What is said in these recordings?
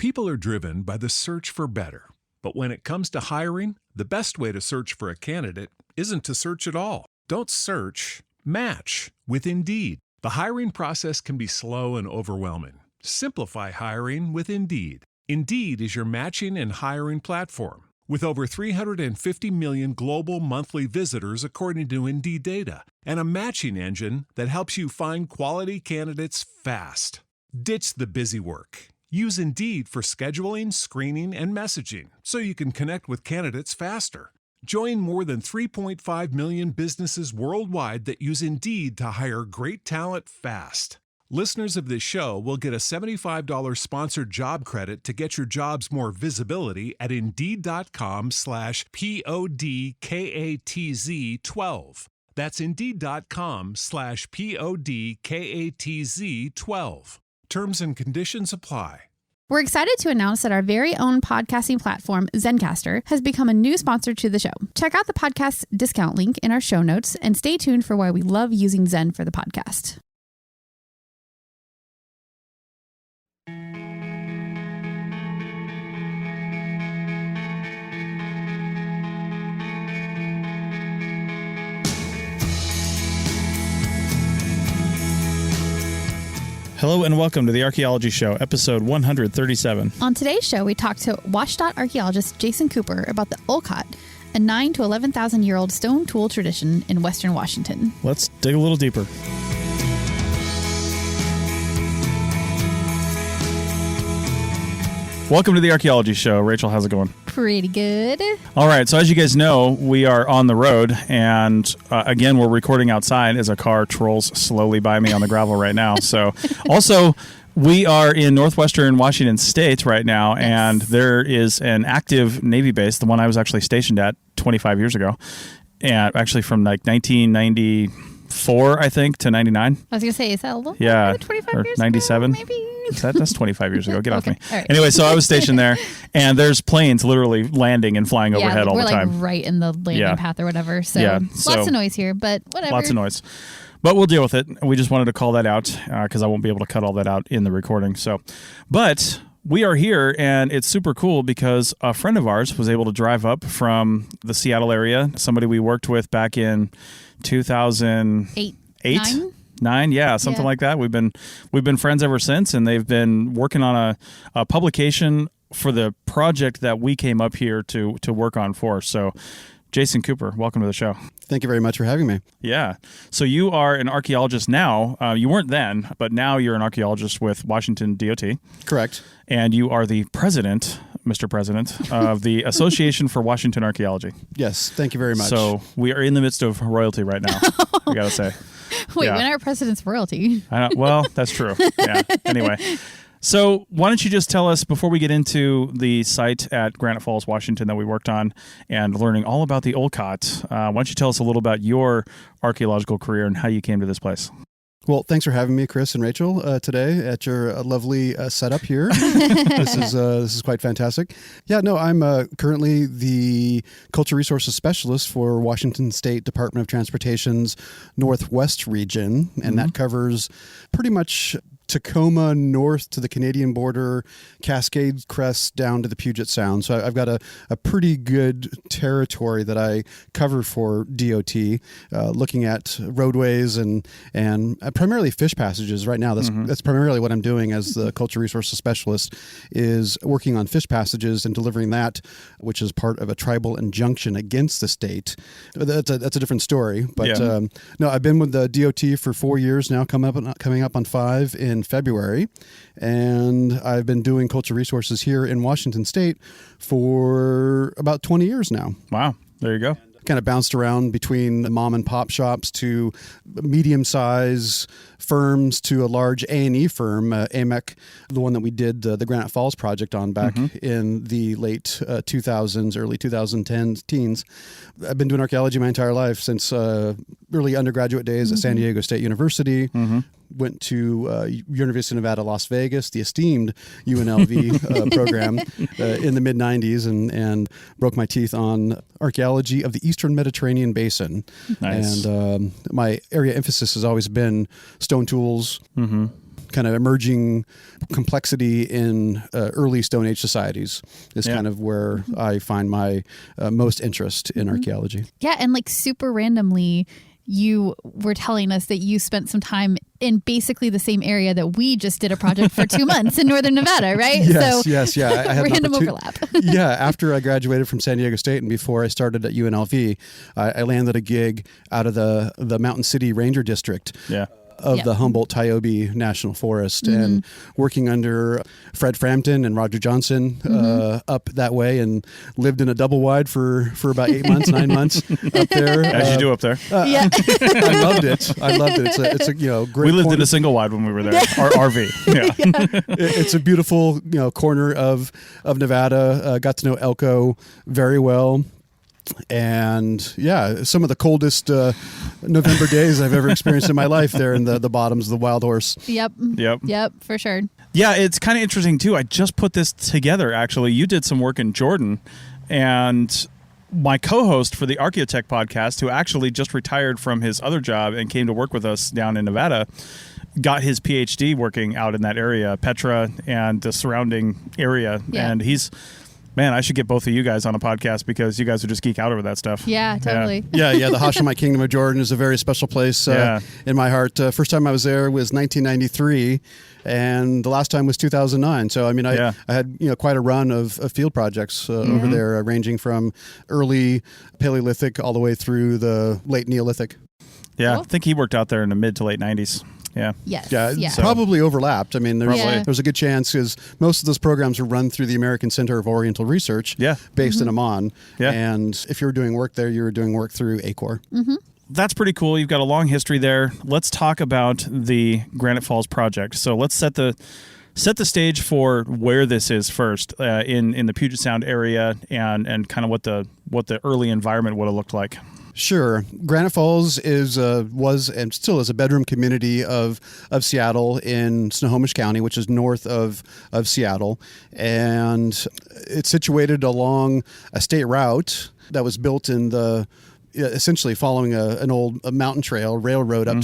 People are driven by the search for better. But when it comes to hiring, the best way to search for a candidate isn't to search at all. Don't search, match with Indeed. The hiring process can be slow and overwhelming. Simplify hiring with Indeed. Indeed is your matching and hiring platform. With over 350 million global monthly visitors according to Indeed data, and a matching engine that helps you find quality candidates fast. Ditch the busy work. Use Indeed for scheduling, screening, and messaging so you can connect with candidates faster. Join more than 3.5 million businesses worldwide that use Indeed to hire great talent fast. Listeners of this show will get a $75 sponsored job credit to get your jobs more visibility at Indeed.com/PODKATZ12. That's Indeed.com/PODKATZ12. Terms and conditions apply. We're excited to announce that our very own podcasting platform, Zencastr, has become a new sponsor to the show. Check out the podcast discount link in our show notes and stay tuned for why we love using Zen for the podcast. Hello and welcome to the Archaeology Show, episode 137. On today's show, we talk to Washington archaeologist Jason Cooper about the Olcott, a 9,000 to 11,000-year-old stone tool tradition in western Washington. Let's dig a little deeper. Welcome to the Archaeology Show. Rachel, how's it going? Pretty good. All right, so as you guys know, we are on the road, and again, we're recording outside as a car trolls slowly by me on the gravel right now. So, also, we are in northwestern Washington State right now, and there is an active Navy base, the one I was actually stationed at 25 years ago, and actually from like 1994, I think, to 99. I was going to say, is that a little? Yeah, 25 years 97. ago, maybe? That's 25 years ago. Get off me. Right. Anyway, so I was stationed there, and there's planes literally landing and flying overhead all the time. We're like right in the landing path or whatever. So lots of noise here, but whatever. Lots of noise. But we'll deal with it. We just wanted to call that out because I won't be able to cut all that out in the recording. So, but we are here, and it's super cool because a friend of ours was able to drive up from the Seattle area, somebody we worked with back in 2008. 9, something like that. We've been friends ever since, and they've been working on a publication for the project that we came up here to work on for. So, Jason Cooper, welcome to the show. Thank you very much for having me. Yeah. So you are an archaeologist now. You weren't then, but now you're an archaeologist with Washington DOT. Correct. And you are the president, Mr. President, of the Association for Washington Archaeology. Yes. Thank you very much. So we are in the midst of royalty right now, I got to say. Wait, when are presidents royalty? Well, that's true. Yeah. Anyway. So why don't you just tell us, before we get into the site at Granite Falls, Washington that we worked on and learning all about the Olcott, why don't you tell us a little about your archaeological career and how you came to this place? Well, thanks for having me, Chris and Rachel, today at your lovely setup here. This is quite fantastic. Yeah, no, I'm currently the Cultural Resources Specialist for Washington State Department of Transportation's Northwest region, and that covers pretty much Tacoma north to the Canadian border, Cascade Crest down to the Puget Sound. So I've got a pretty good territory that I cover for DOT, looking at roadways and primarily fish passages right now. That's primarily what I'm doing as the Cultural Resources Specialist, is working on fish passages and delivering that, which is part of a tribal injunction against the state. That's a different story. But no, I've been with the DOT for 4 years now, coming up on 5 in February, and I've been doing cultural resources here in Washington State for about 20 years now. Wow, there you go. Kind of bounced around between mom and pop shops to medium-size firms to a large A&E firm, AMEC, the one that we did the Granite Falls project on back in the late 2000s, early 2010s, teens. I've been doing archaeology my entire life since early undergraduate days at San Diego State University. Went to University of Nevada, Las Vegas, the esteemed UNLV program in the mid-90s, and broke my teeth on archaeology of the Eastern Mediterranean Basin. Nice. And my area emphasis has always been stone tools, kind of emerging complexity in early Stone Age societies is kind of where I find my most interest in archaeology. Yeah, and like super randomly, you were telling us that you spent some time in basically the same area that we just did a project for 2 months in Northern Nevada, right? Yes. I had random overlap. Yeah, after I graduated from San Diego State and before I started at UNLV, I landed a gig out of the Mountain City Ranger District. Yeah. Of the Humboldt-Tiobe National Forest, and working under Fred Frampton and Roger Johnson up that way, and lived in a double wide for about 9 months up there. As you do up there. Yeah. I loved it. It's a great. We lived corner. in a single wide when we were there. Our RV. Yeah. It's a beautiful corner of Nevada. Got to know Elko very well. And some of the coldest November days I've ever experienced in my life there in the bottoms of the Wild Horse. Yep, for sure. Yeah, it's kind of interesting too. I just put this together, actually. You did some work in Jordan, and my co-host for the Archaeotech podcast, who actually just retired from his other job and came to work with us down in Nevada, got his PhD working out in that area, Petra and the surrounding area. Yeah. And man, I should get both of you guys on a podcast because you guys would just geek out over that stuff. Yeah, totally. Yeah, the Hashemite Kingdom of Jordan is a very special place in my heart. First time I was there was 1993, and the last time was 2009. So, I mean, I had quite a run of field projects over there, ranging from early Paleolithic all the way through the late Neolithic. Yeah, Cool. I think he worked out there in the mid to late 90s. Yeah. Yes. Yeah, So. probably overlapped. I mean, Probably. there's a good chance because most of those programs are run through the American Center of Oriental Research, based in Amman. Yeah. And if you were doing work there, you were doing work through ACOR. That's pretty cool. You've got a long history there. Let's talk about the Granite Falls project. So let's set the stage for where this is first in the Puget Sound area and kind of what the early environment would have looked like. Sure. Granite Falls was and still is a bedroom community of Seattle in Snohomish County, which is north of Seattle. And it's situated along a state route that was built in the essentially following an old mountain trail railroad up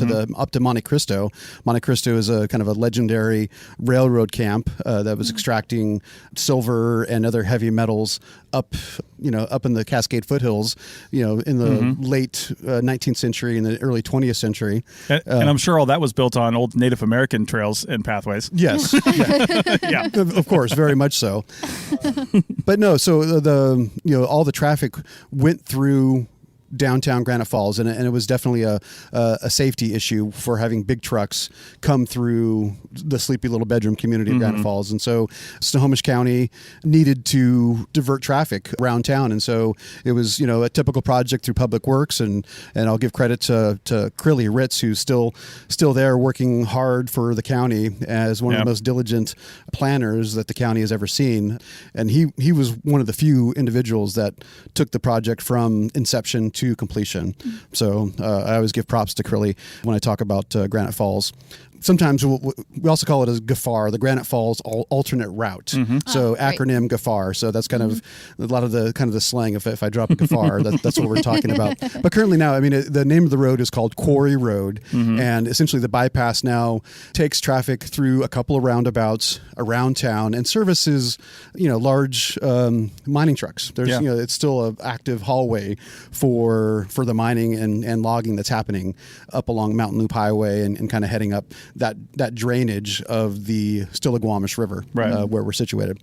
to Monte Cristo. Monte Cristo is a kind of a legendary railroad camp that was extracting silver and other heavy metals up in the Cascade foothills, in the late 19th century and the early 20th century. And I'm sure all that was built on old Native American trails and pathways. Yes. Yeah. Of course, very much so. But no, so all the traffic went through downtown Granite Falls, and it was definitely a safety issue for having big trucks come through the sleepy little bedroom community of Granite Falls. And so Snohomish County needed to divert traffic around town, and so it was a typical project through Public Works, and I'll give credit to Crilly Ritz, who's still there working hard for the county as one of the most diligent planners that the county has ever seen. And he was one of the few individuals that took the project from inception to completion. So I always give props to Crilly when I talk about Granite Falls. Sometimes we also call it as GAFAR, the Granite Falls Alternate Route. So acronym GAFAR. So that's kind of a lot of the slang. If I drop a GAFAR, that's what we're talking about. But currently now, I mean, the name of the road is called Quarry Road, and essentially the bypass now takes traffic through a couple of roundabouts around town and services, large mining trucks. There's, it's still an active hallway for the mining and logging that's happening up along Mountain Loop Highway and kind of heading up that drainage of the Stillaguamish River, where we're situated.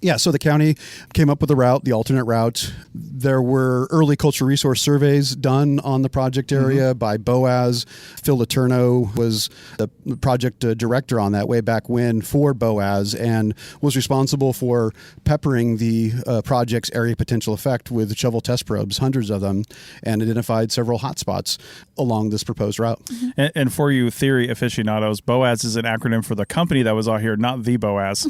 Yeah, so the county came up with the route, the alternate route. There were early cultural resource surveys done on the project area by Boaz. Phil Letourneau was the project director on that way back when for Boaz, and was responsible for peppering the project's area potential effect with shovel test probes, hundreds of them, and identified several hotspots along this proposed route. And for you theory aficionados, Boaz is an acronym for the company that was out here, not the Boaz,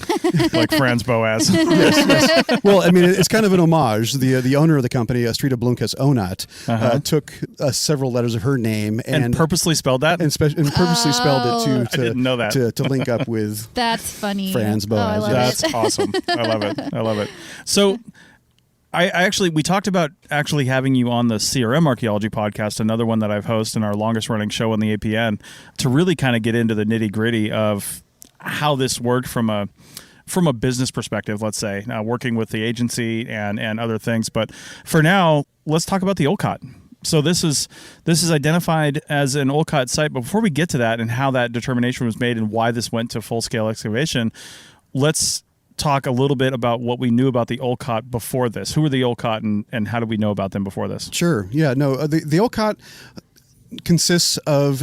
like Franz Boaz. Yes. Well, I mean, it's kind of an homage. The owner of the company, Astrida Blomqvist Onat, took several letters of her name and purposely spelled that, and purposely spelled it I didn't know that. to link up with. That's funny. Franz Boaz. That's awesome. I love it. So. We talked about actually having you on the CRM Archaeology podcast, another one that I've hosted in our longest running show on the APN, to really kind of get into the nitty gritty of how this worked from a business perspective, let's say, working with the agency and other things. But for now, let's talk about the Olcott. So this is identified as an Olcott site. But before we get to that and how that determination was made and why this went to full-scale excavation, let's talk a little bit about what we knew about the Olcott before this. Who were the Olcott and how did we know about them before this? Sure. Yeah. No. The Olcott consists of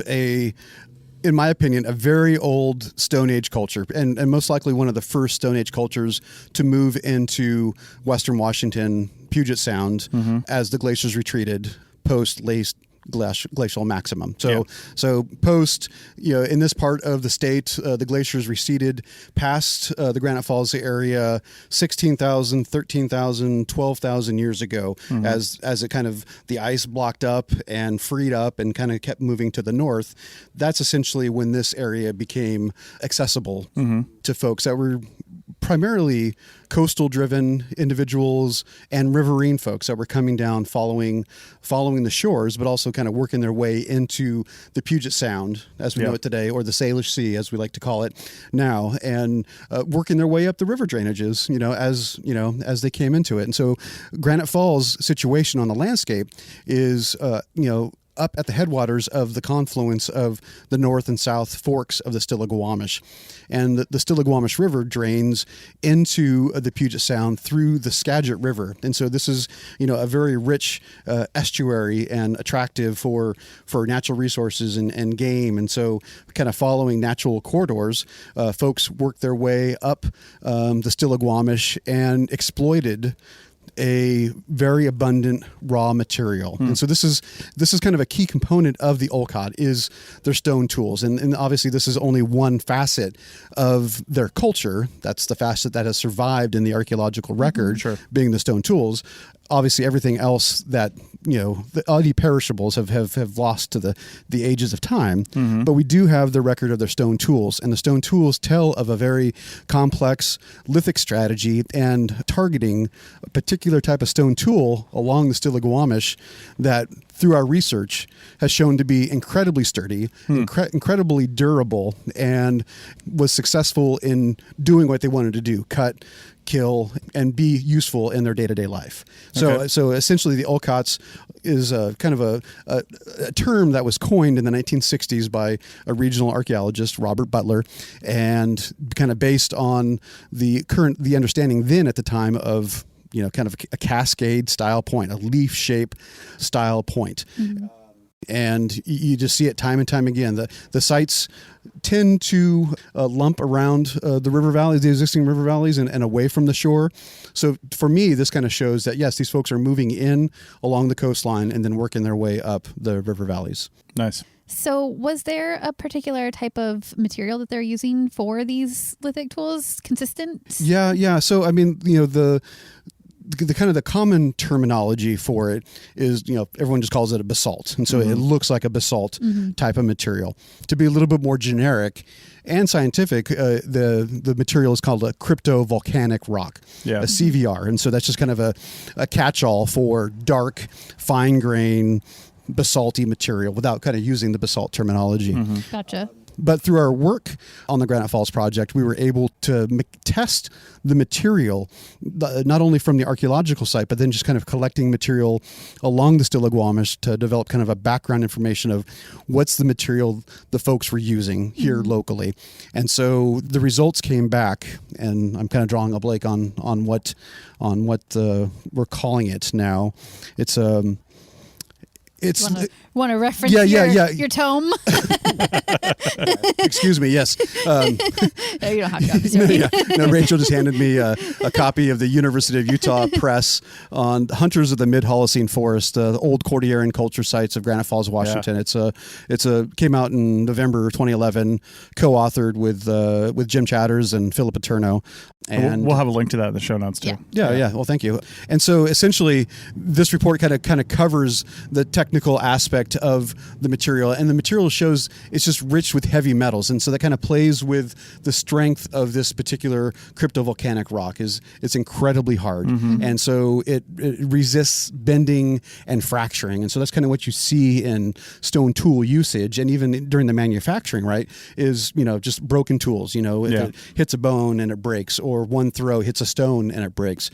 in my opinion, a very old Stone Age culture, and most likely one of the first Stone Age cultures to move into Western Washington, Puget Sound, as the glaciers retreated post-late glacial maximum. So post, in this part of the state, the glaciers receded past the Granite Falls area 16,000, 13,000, 12,000 years ago, as it kind of, the ice blocked up and freed up and kind of kept moving to the north. That's essentially when this area became accessible to folks that were primarily coastal driven individuals and riverine folks that were coming down following the shores, but also kind of working their way into the Puget Sound as we know it today, or the Salish Sea as we like to call it now, and working their way up the river drainages, as they came into it. And so Granite Falls' situation on the landscape is up at the headwaters of the confluence of the north and south forks of the Stillaguamish. And the Stillaguamish River drains into the Puget Sound through the Skagit River. And so this is, a very rich estuary and attractive for natural resources and game. And so kind of following natural corridors, folks worked their way up the Stillaguamish and exploited a very abundant raw material. And so this is kind of a key component of the Olcott is their stone tools. And obviously this is only one facet of their culture. That's the facet that has survived in the archaeological record, being the stone tools. Obviously everything else that, all the perishables have lost to the ages of time, but we do have the record of their stone tools, and the stone tools tell of a very complex lithic strategy and targeting a particular type of stone tool along the Stillaguamish that through our research has shown to be incredibly sturdy, incredibly durable, and was successful in doing what they wanted to do, cut, kill, and be useful in their day-to-day life. So essentially the Olcotts is kind of a term that was coined in the 1960s by a regional archaeologist, Robert Butler, and kind of based on the understanding then at the time of kind of a cascade style point, a leaf shape style point. And you just see it time and time again. The sites tend to lump around the river valleys, the existing river valleys, and away from the shore. So for me, this kind of shows that, yes, these folks are moving in along the coastline and then working their way up the river valleys. Nice. So was there a particular type of material that they're using for these lithic tools consistent? Yeah. So, I mean, the kind of the common terminology for it is, everyone just calls it a basalt. And so it looks like a basalt type of material. To be a little bit more generic and scientific, the material is called a cryptovolcanic rock, a CVR. And so that's just kind of a catch-all for dark, fine-grain, basalty material without kind of using the basalt terminology. Gotcha. But through our work on the Granite Falls project, we were able to test the material, not only from the archaeological site, but then just kind of collecting material along the Stillaguamish to develop kind of a background information of what's the material the folks were using here locally. And so the results came back, and I'm kind of drawing a blank on what we're calling it now. It's Want to reference your tome? Excuse me, yes. No, you don't have to. No, Rachel just handed me a copy of the University of Utah Press on Hunters of the Mid-Holocene Forest, the old Cordilleran culture sites of Granite Falls, Washington. Yeah. Came out in November 2011, co-authored with Jim Chatters and Philip Paterno. And we'll have a link to that in the show notes too. Yeah. Well, thank you. And so essentially, this report kind of covers the technical aspect aspect of the material, and the material shows it's just rich with heavy metals, and so that kind of plays with the strength of this particular cryptovolcanic rock. It's incredibly hard, and so it resists bending and fracturing, and so that's kind of what you see in stone tool usage, and even during the manufacturing, right? Is just broken tools. If it hits a bone and it breaks, or one throw hits a stone and it breaks.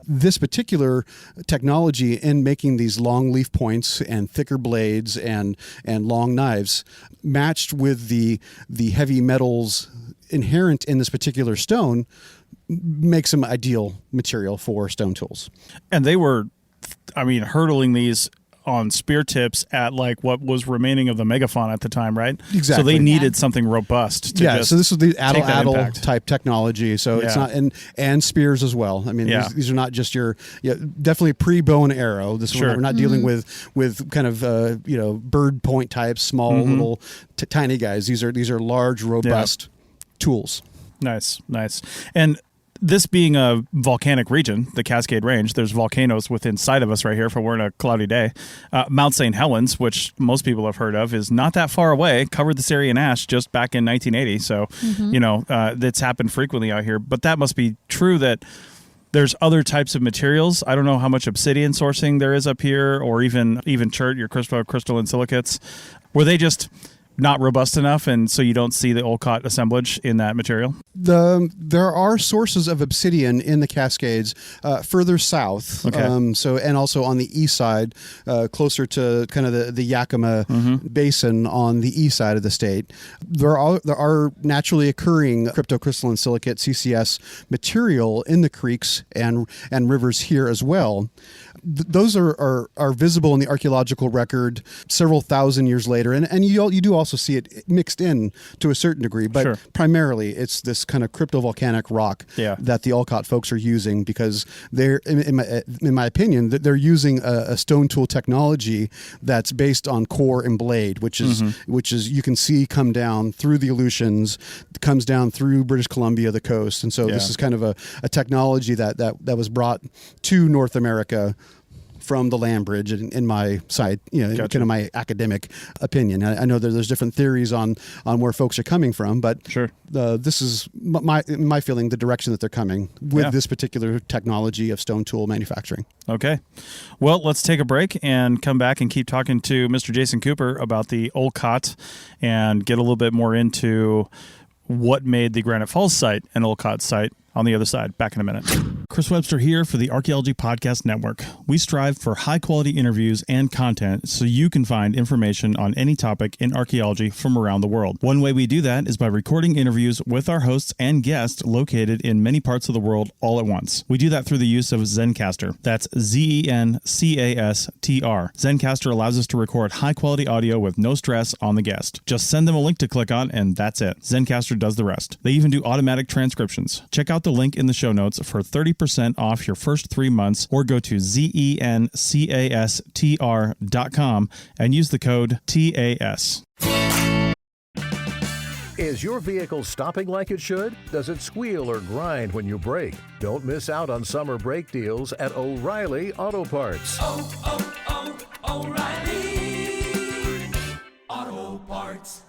This particular technology in making these long leaf points and thicker blades and long knives, matched with the heavy metals inherent in this particular stone, makes them ideal material for stone tools. And they were, hurtling these on spear tips at like what was remaining of the megafauna at the time, right? Exactly. So they needed something robust to so this was the addle impact. type technology. So it's not, and spears as well. These are not just your, definitely pre-bow and arrow. We're not dealing with kind of bird point types, small little tiny guys. These are large, robust tools. Nice. And this being a volcanic region, the Cascade Range, there's volcanoes within sight of us right here if we're in a cloudy day. Mount St. Helens, which most people have heard of, is not that far away, covered this area in ash just back in 1980. So, that's happened frequently out here. But that must be true that there's other types of materials. I don't know how much obsidian sourcing there is up here, or even chert, your crystalline silicates. Were they just not robust enough, and so you don't see the Olcott assemblage in that material? There are sources of obsidian in the Cascades further south. Okay. And also on the east side, closer to kind of the Yakima Basin on the east side of the state. There are naturally occurring cryptocrystalline silicate (CCS) material in the creeks and rivers here as well. Those are visible in the archaeological record several thousand years later, and you do also see it mixed in to a certain degree, but primarily it's this kind of cryptovolcanic rock that the Olcott folks are using, because they're, in my opinion, they're using a stone tool technology that's based on core and blade, which is you can see come down through the Aleutians, comes down through British Columbia, the coast, and so this is kind of a technology that was brought to North America from the land bridge, in my side, kind of my academic opinion. I know that there's different theories on where folks are coming from, but this is my feeling, the direction that they're coming with this particular technology of stone tool manufacturing. Okay. Well, let's take a break and come back and keep talking to Mr. Jason Cooper about the Olcott and get a little bit more into what made the Granite Falls site an Olcott site on the other side. Back in a minute. Chris Webster here for the Archaeology Podcast Network. We strive for high-quality interviews and content so you can find information on any topic in archaeology from around the world. One way we do that is by recording interviews with our hosts and guests located in many parts of the world all at once. We do that through the use of Zencastr. That's Zencastr. Zencastr allows us to record high-quality audio with no stress on the guest. Just send them a link to click on, and that's it. Zencastr does the rest. They even do automatic transcriptions. Check out the link in the show notes for 30% off your first 3 months, or go to zencastr.com and use the code TAS. Is your vehicle stopping like it should? Does it squeal or grind when you brake? Don't miss out on summer brake deals at O'Reilly Auto Parts. O'Reilly Auto Parts.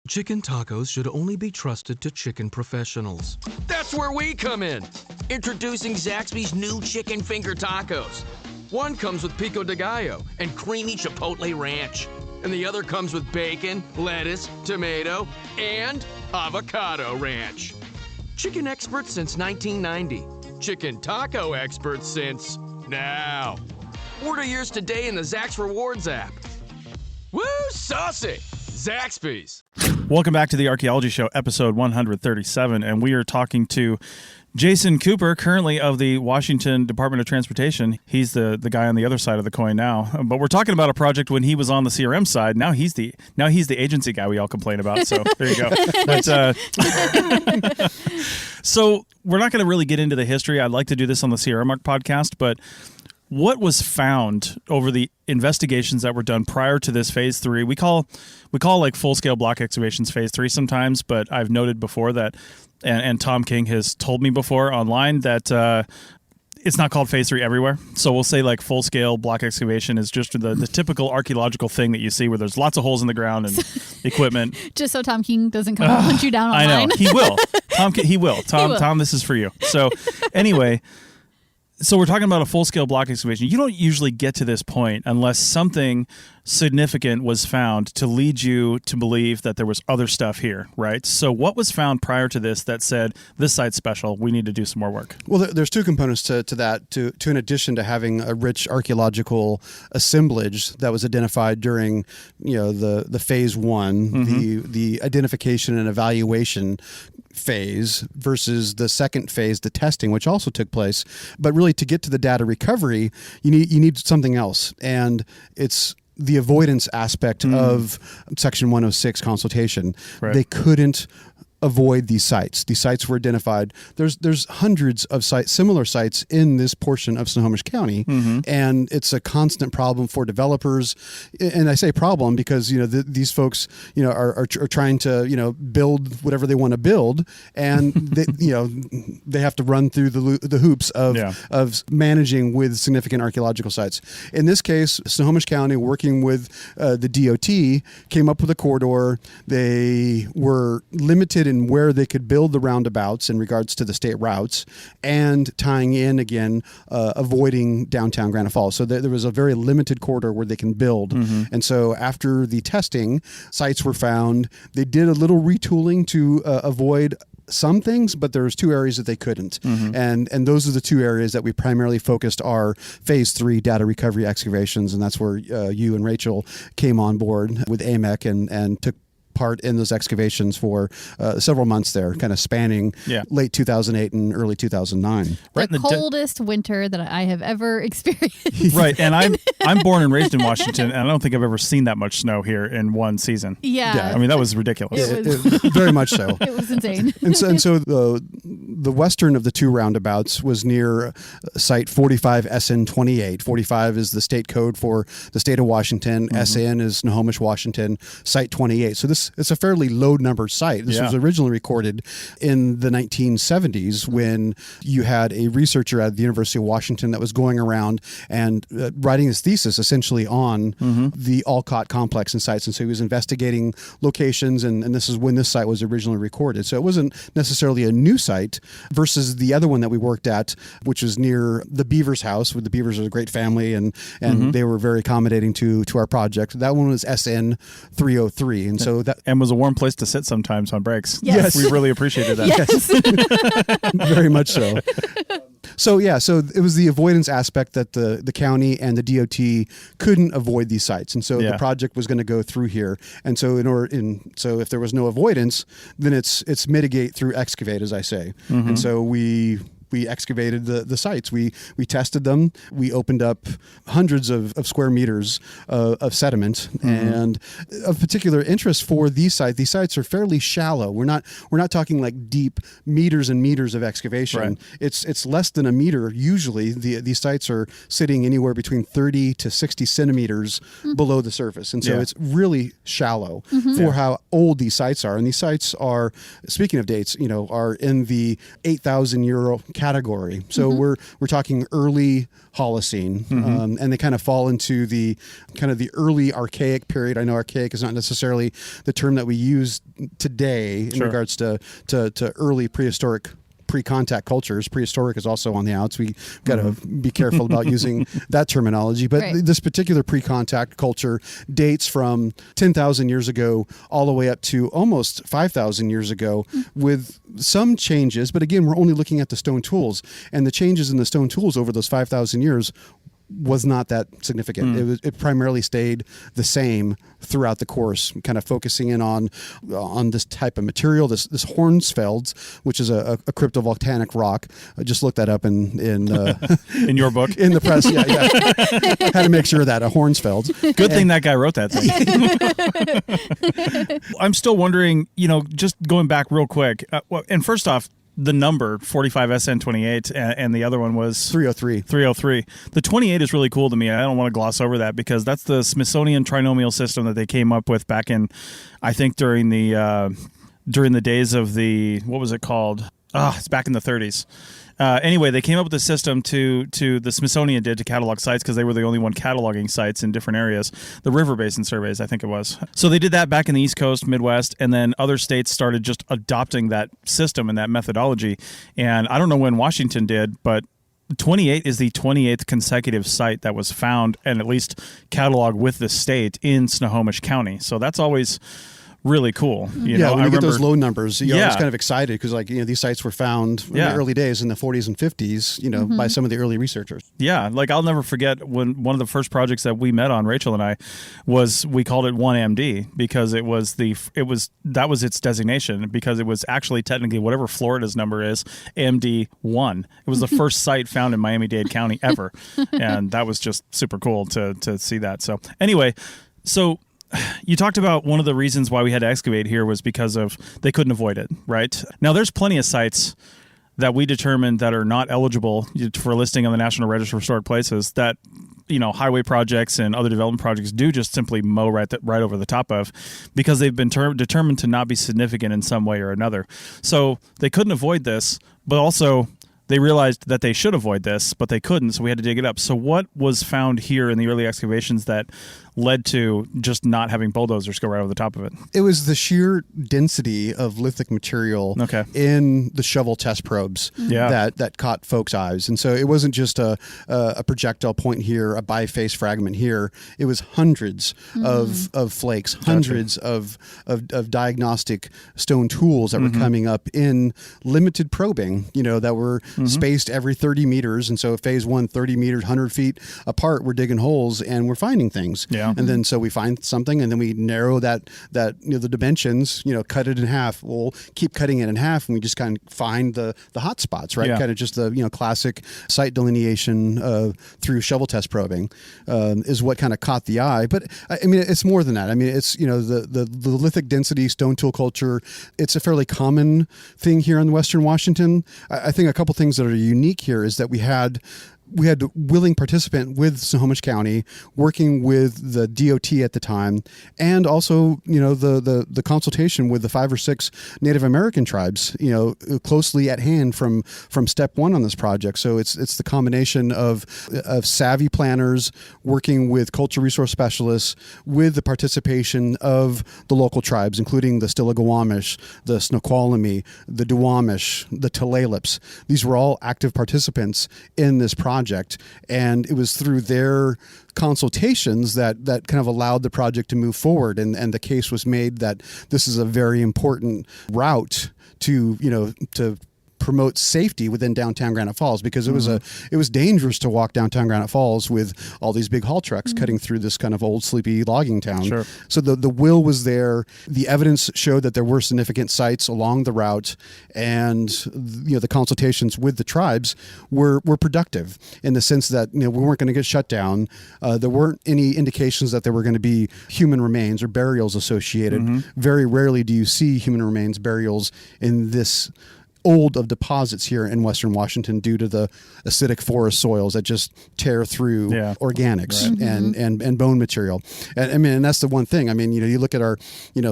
Chicken tacos should only be trusted to chicken professionals. That's where we come in. Introducing Zaxby's new chicken finger tacos. One comes with pico de gallo and creamy chipotle ranch. And the other comes with bacon, lettuce, tomato, and avocado ranch. Chicken experts since 1990. Chicken taco experts since now. Order yours today in the Zax Rewards app. Woo, saucy! Zaxby's. Welcome back to the Archaeology Show, episode 137, and we are talking to Jason Cooper, currently of the Washington Department of Transportation. He's the guy on the other side of the coin now. But we're talking about a project when he was on the CRM side. Now he's the agency guy we all complain about. So there you go. So we're not going to really get into the history. I'd like to do this on the CRM podcast, but what was found over the investigations that were done prior to this phase 3? We call like full-scale block excavations phase 3 sometimes, but I've noted before that, and Tom King has told me before online that it's not called phase 3 everywhere. So we'll say like full scale block excavation is just the typical archaeological thing that you see where there's lots of holes in the ground and equipment. Just so Tom King doesn't come and hunt you down online. I know. He will. He will. Tom, this is for you. So anyway, so we're talking about a full scale block excavation. You don't usually get to this point unless something significant was found to lead you to believe that there was other stuff here, right? So what was found prior to this that said, this site's special, we need to do some more work? Well, there's two components to that. To in addition to having a rich archaeological assemblage that was identified during, the phase 1, the identification and evaluation phase versus the second phase, the testing, which also took place. But really, to get to the data recovery, you need something else, and it's the avoidance aspect of Section 106 consultation. Right. They couldn't avoid these sites. These sites were identified. There's hundreds of similar sites in this portion of Snohomish County, and it's a constant problem for developers. And I say problem because these folks are trying to build whatever they want to build, and they have to run through the hoops of managing with significant archaeological sites. In this case, Snohomish County, working with the DOT, came up with a corridor. They were limited in where they could build the roundabouts in regards to the state routes, and tying in again, avoiding downtown Granite Falls. So there was a very limited corridor where they can build. And so after the testing, sites were found. They did a little retooling to avoid some things, but there's two areas that they couldn't. And those are the two areas that we primarily focused our phase 3 data recovery excavations. And that's where you and Rachel came on board with AMEC and took part in those excavations for several months there, kind of spanning late 2008 and early 2009. The coldest winter that I have ever experienced. Right, and I'm born and raised in Washington, and I don't think I've ever seen that much snow here in one season. Yeah. I mean, that was ridiculous. It was very much so. It was insane. And so the western of the two roundabouts was near site 45 SN 28. 45 is the state code for the state of Washington. SN is Snohomish, Washington. Site 28. So it's a fairly low numbered site. This was originally recorded in the 1970s when you had a researcher at the University of Washington that was going around and writing his thesis essentially on the Olcott complex and sites. And so he was investigating locations, and this is when this site was originally recorded. So it wasn't necessarily a new site versus the other one that we worked at, which was near the Beavers house. With the Beavers are a great family, and they were very accommodating to our project. That one was SN 303. And so that was a warm place to sit sometimes on breaks. Yes. We really appreciated that. Yes. Very much so. So it was the avoidance aspect that the county and the DOT couldn't avoid these sites, and so the project was going to go through here. And so so if there was no avoidance, then it's mitigate through excavate, as I say. And so we excavated the sites. We tested them. We opened up hundreds of square meters of sediment, and of particular interest for these sites. These sites are fairly shallow. We're not talking like deep meters and meters of excavation. Right. It's less than a meter usually. These sites are sitting anywhere between 30 to 60 centimeters below the surface, and so it's really shallow for how old these sites are. And these sites are, speaking of dates, are in the 8,000 year category. So we're talking early Holocene, and they kind of fall into the early Archaic period. I know Archaic is not necessarily the term that we use today in regards to early prehistoric pre-contact cultures. Prehistoric is also on the outs. We got to be careful about using that terminology. But this particular pre-contact culture dates from 10,000 years ago all the way up to almost 5,000 years ago, with some changes. But again, we're only looking at the stone tools, and the changes in the stone tools over those 5,000 years was not that significant. It primarily stayed the same throughout the course, kind of focusing in on this type of material, this Hornsfelds, which is a cryptovolcanic rock. I just looked that up in in your book, in the press. Yeah. Had to make sure of that a Hornsfelds. Good thing that guy wrote that thing. I'm still wondering, just going back real quick. And first off, the number 45SN28 and the other one was 303. The 28 is really cool to me. I don't want to gloss over that because that's the Smithsonian trinomial system that they came up with back in, I think during the days of the, what was it called? It's back in the 30s. Anyway, they came up with a system to the Smithsonian did to catalog sites because they were the only one cataloging sites in different areas. The river basin surveys, I think it was. So they did that back in the East Coast, Midwest, and then other states started just adopting that system and that methodology. And I don't know when Washington did, but 28 is the 28th consecutive site that was found and at least cataloged with the state in Snohomish County. So that's always really cool. You know, when you get those low numbers, you're always Yeah. kind of excited because, like, these sites were found in the early days in the 40s and 50s, by some of the early researchers. Yeah, like I'll never forget when one of the first projects that we met on, Rachel and I, we called it 1MD because that was its designation because it was actually technically whatever Florida's number is, MD1. It was the first site found in Miami-Dade County ever, and that was just super cool to see that. So anyway, you talked about one of the reasons why we had to excavate here was because of they couldn't avoid it, right? Now, there's plenty of sites that we determined that are not eligible for listing on the National Register of Historic Places that, highway projects and other development projects do just simply mow right over the top of because they've been determined to not be significant in some way or another. So they couldn't avoid this, but also they realized that they should avoid this, but they couldn't, so we had to dig it up. So what was found here in the early excavations that led to just not having bulldozers go right over the top of it? It was the sheer density of lithic material in the shovel test probes that caught folks' eyes. And so it wasn't just a projectile point here, a biface fragment here. It was hundreds of flakes, hundreds of diagnostic stone tools that were coming up in limited probing, that were spaced every 30 meters. And so phase 1, 30 meters, 100 feet apart, we're digging holes and we're finding things. Yeah. And then so we find something and then we narrow that the dimensions, cut it in half. We'll keep cutting it in half and we just kind of find the hot spots, right? Kind of just the classic site delineation through shovel test probing is what kind of caught the eye. But I mean, it's more than that. I mean, it's the lithic density stone tool culture. It's a fairly common thing here in Western Washington. I think a couple things that are unique here is that we had a willing participant with Snohomish County working with the DOT at the time, and also, the consultation with the 5 or 6 Native American tribes, closely at hand from step one on this project. So it's the combination of savvy planners working with cultural resource specialists with the participation of the local tribes, including the Stillaguamish, the Snoqualmie, the Duwamish, the Tulalips. These were all active participants in this project, and it was through their consultations that kind of allowed the project to move forward, and the case was made that this is a very important route to promote safety within downtown Granite Falls, because it was dangerous to walk downtown Granite Falls with all these big haul trucks cutting through this kind of old sleepy logging town. Sure. So the will was there. The evidence showed that there were significant sites along the route, and the consultations with the tribes were productive in the sense that we weren't going to get shut down. There weren't any indications that there were going to be human remains or burials associated. Very rarely do you see human remains, burials in this old of deposits here in Western Washington due to the acidic forest soils that just tear through organics and bone material. And I mean, and that's the one thing. I mean, you look at our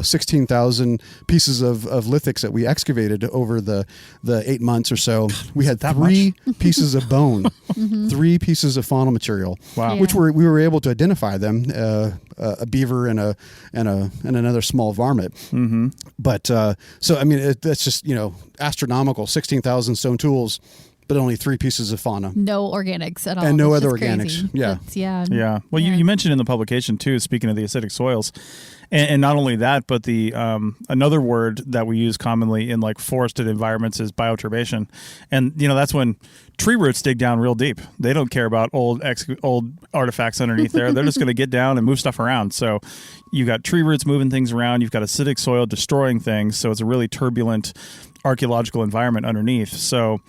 16,000 pieces of lithics that we excavated over the 8 months or so. We had 3 pieces of bone, 3 pieces of faunal material, which we were able to identify them. A beaver and another small varmint. But so I mean, that's just astronomical. 16,000 stone tools, but only 3 pieces of fauna. No organics at all. And no It's other just organics. crazy. Yeah. Well, you mentioned in the publication too, speaking of the acidic soils, and not only that, but the another word that we use commonly in like forested environments is bioturbation, and that's when tree roots dig down real deep. They don't care about old artifacts underneath there. They're just going to get down and move stuff around. So you've got tree roots moving things around. You've got acidic soil destroying things. So it's a really turbulent archaeological environment underneath. So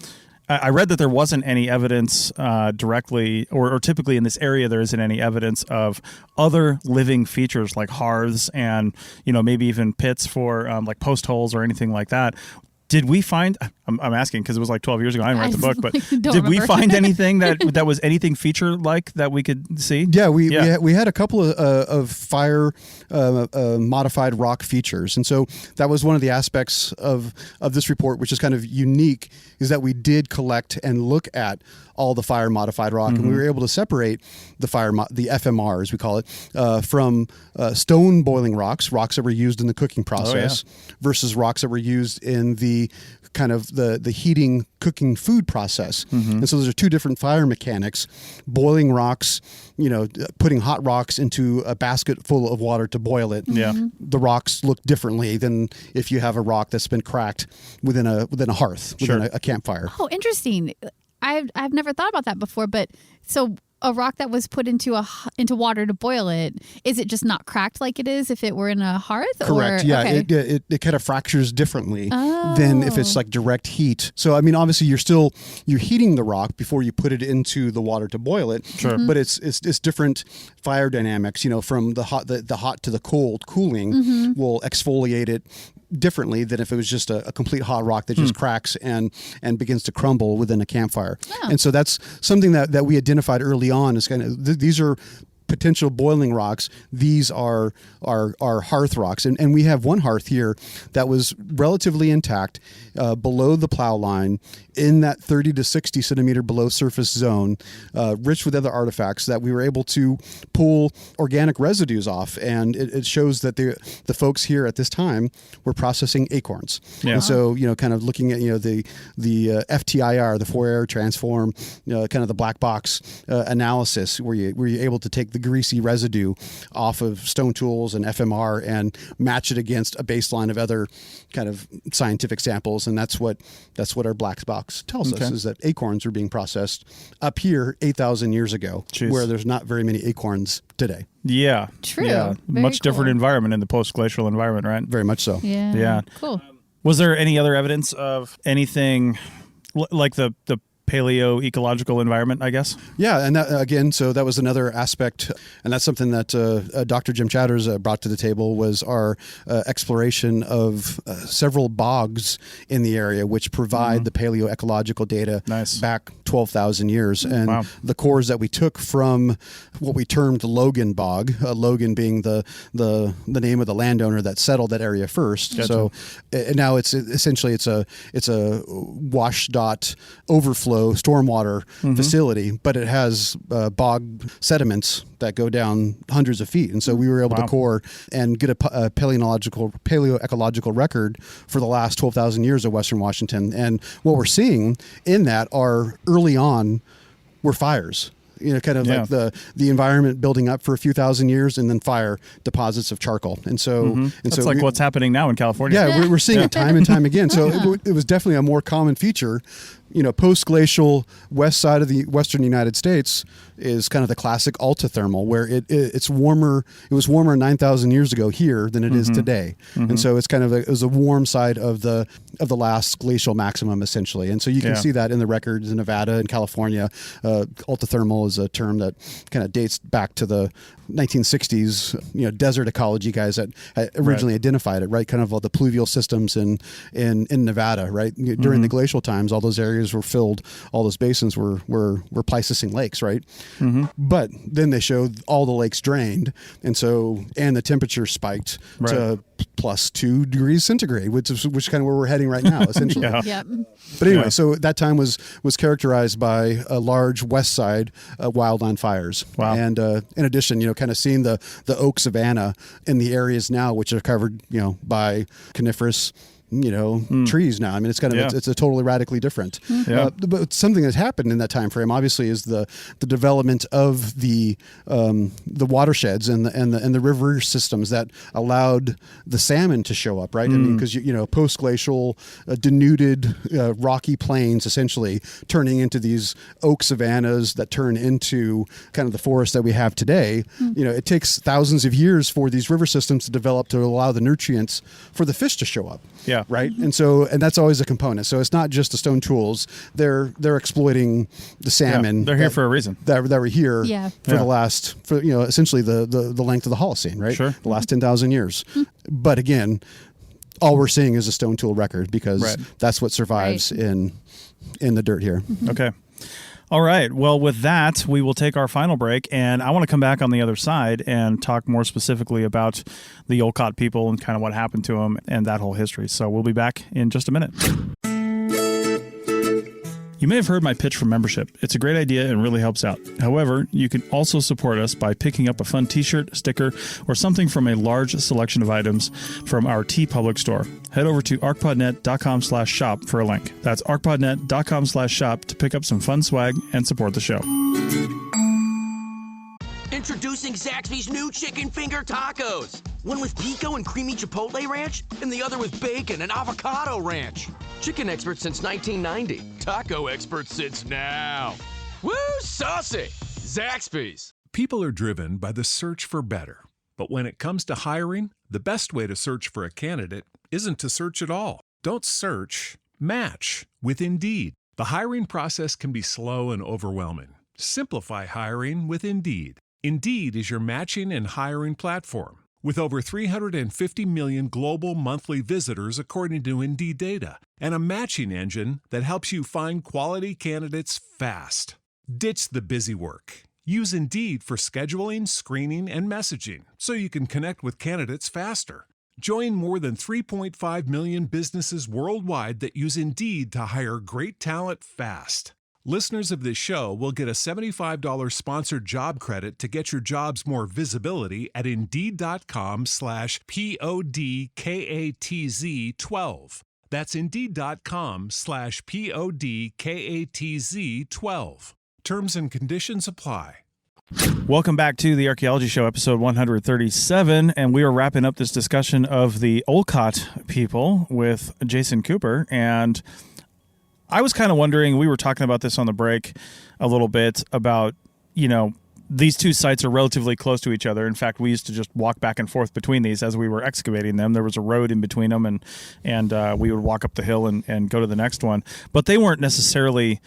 I read that there wasn't any evidence directly, or typically in this area, there isn't any evidence of other living features like hearths and, maybe even pits for like post holes or anything like that. Did we find? I'm asking because it was like 12 years ago. I didn't write the book, but don't we remember. find anything that was anything feature like that we could see? Yeah, we had a couple of fire modified rock features, and so that was one of the aspects of this report, which is kind of unique, is that we did collect and look at all the fire modified rock, and we were able to separate the the FMR, as we call it, from stone boiling rocks that were used in the cooking process, versus rocks that were used in the kind of the heating, cooking food process. And so those are two different fire mechanics. Boiling rocks, putting hot rocks into a basket full of water to boil it. The rocks look differently than if you have a rock that's been cracked within a hearth, within a campfire. Oh, interesting. I've never thought about that before, but so a rock that was put into water to boil it, is it just not cracked like it is if it were in a hearth? Correct. Or, yeah, okay. it kind of fractures differently than if it's like direct heat. So I mean, obviously you're heating the rock before you put it into the water to boil it. Sure. But it's different fire dynamics. From the hot to the cold cooling will exfoliate it differently than if it was just a complete hot rock that just cracks and begins to crumble within a campfire. Oh. And so that's something that we identified early on, is kind of these are potential boiling rocks. These are hearth rocks, and we have one hearth here that was relatively intact below the plow line in that 30 to 60 centimeter below surface zone, rich with other artifacts that we were able to pull organic residues off, and it shows that the folks here at this time were processing acorns. And so kind of looking at the FTIR, the Fourier transform, kind of the black box analysis, where you're able to take the greasy residue off of stone tools and FMR and match it against a baseline of other kind of scientific samples, and that's what our black box tells us, is that acorns are being processed up here 8,000 years ago, where there's not very many acorns today. Yeah, True. Yeah, Very much different cool. environment in the post-glacial environment, right? Very much so. Yeah. Cool. Was there any other evidence of anything like the paleo ecological environment, I guess? Yeah, and that, again, so that was another aspect, and that's something that Dr. Jim Chatters brought to the table, was our exploration of several bogs in the area, which provide the paleo ecological data back 12,000 years. And the cores that we took from what we termed Logan Bog, Logan being the name of the landowner that settled that area first. Gotcha. So now it's essentially it's a WashDOT overflow stormwater facility, but it has bog sediments that go down hundreds of feet, and so we were able to core and get a paleoecological record for the last 12,000 years of Western Washington. And what we're seeing in that are early on were fires. Kind of like the environment building up for a few thousand years, and then fire deposits of charcoal. And so, That's like what's happening now in California. Yeah, we're seeing it time and time again. So it was definitely a more common feature. Post-glacial west side of the western United States is kind of the classic altithermal, where it's warmer. It was warmer 9,000 years ago here than it is today, and so it's kind of it was a warm side of the last glacial maximum, essentially. And so you can see that in the records in Nevada and California. Altithermal is a term that kind of dates back to the 1960s. Desert ecology guys that had originally identified it, right? Kind of all the pluvial systems in Nevada, right? During the glacial times, all those areas were filled. All those basins were Pleistocene lakes, right? But then they showed all the lakes drained, and the temperature spiked to plus 2 degrees centigrade, which is kind of where we're heading right now, essentially. But anyway, so that time was characterized by a large west side wildland fires. And in addition, kind of seeing the oak savanna in the areas now, which are covered, by coniferous trees now. I mean, it's kind of it's a totally radically different. But something that's happened in that time frame, obviously, is the development of the watersheds and the river systems that allowed the salmon to show up, right? I mean, because post glacial denuded rocky plains, essentially turning into these oak savannas that turn into kind of the forest that we have today. It takes thousands of years for these river systems to develop to allow the nutrients for the fish to show up. Right. And that's always a component. So it's not just the stone tools. They're exploiting the salmon. They're here for a reason. That were here for the last, essentially the length of the Holocene, right? Sure. The last 10,000 years. But again, all we're seeing is a stone tool record because Right. that's what survives in the dirt here. Okay. All right. Well, with that, we will take our final break, and I want to come back on the other side and talk more specifically about the Olcott people and kind of what happened to them and that whole history. So we'll be back in just a minute. You may have heard my pitch for membership. It's a great idea and really helps out. However, you can also support us by picking up a fun t-shirt, sticker, or something from a large selection of items from our TeePublic store. Head over to archpodnet.com/shop for a link. That's archpodnet.com/shop to pick up some fun swag and support the show. Introducing Zaxby's new chicken finger tacos. One with pico and creamy chipotle ranch, and the other with bacon and avocado ranch. Chicken expert since 1990. Taco expert since now. Woo, saucy! Zaxby's. People are driven by the search for better. But when it comes to hiring, the best way to search for a candidate isn't to search at all. Don't search, match with Indeed. The hiring process can be slow and overwhelming. Simplify hiring with Indeed. Indeed is your matching and hiring platform. With over 350 million global monthly visitors according to Indeed data, and a matching engine that helps you find quality candidates fast. Ditch the busy work. Use Indeed for scheduling, screening, and messaging so you can connect with candidates faster. Join more than 3.5 million businesses worldwide that use Indeed to hire great talent fast. Listeners of this show will get a $75 sponsored job credit to get your jobs more visibility at Indeed.com/PODKATZ12. That's Indeed.com/PODKATZ12. Terms and conditions apply. Welcome back to the Archaeology Show, episode 137, and we are wrapping up this discussion of the Olcott people with Jason Cooper. And I was kind of wondering, we were talking about this on the break a little bit about, these two sites are relatively close to each other. In fact, we used to just walk back and forth between these as we were excavating them. There was a road in between them, and we would walk up the hill and go to the next one. But they weren't necessarily...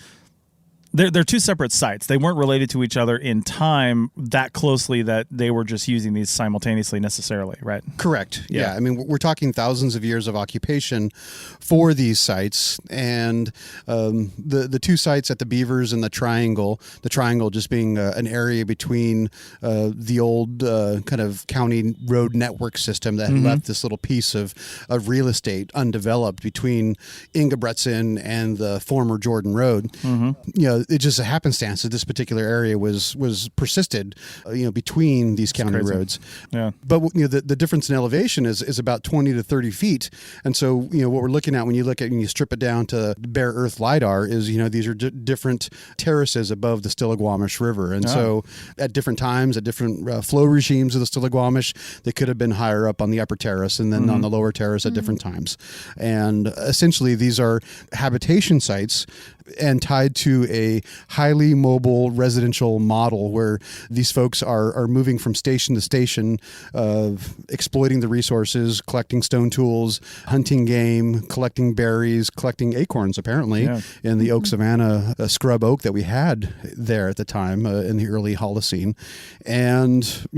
They're two separate sites. They weren't related to each other in time that closely that they were just using these simultaneously necessarily, right? Correct. Yeah. I mean, we're talking thousands of years of occupation for these sites. And the two sites at the Beavers and the Triangle just being an area between the old kind of county road network system that had left this little piece of real estate undeveloped between Ingebretson and the former Jordan Road. It just a happenstance that this particular area was persisted, between these county roads. Yeah. But the difference in elevation is about 20 to 30 feet, and so what we're looking at when you strip it down to bare earth lidar is these are different terraces above the Stillaguamish River, and so at different times, at different flow regimes of the Stillaguamish, they could have been higher up on the upper terrace and then on the lower terrace at different times, and essentially these are habitation sites and tied to a highly mobile residential model where these folks are moving from station to station, exploiting the resources, collecting stone tools, hunting game, collecting berries, collecting acorns, apparently, in the Oak Savannah scrub oak that we had there at the time in the early Holocene. And,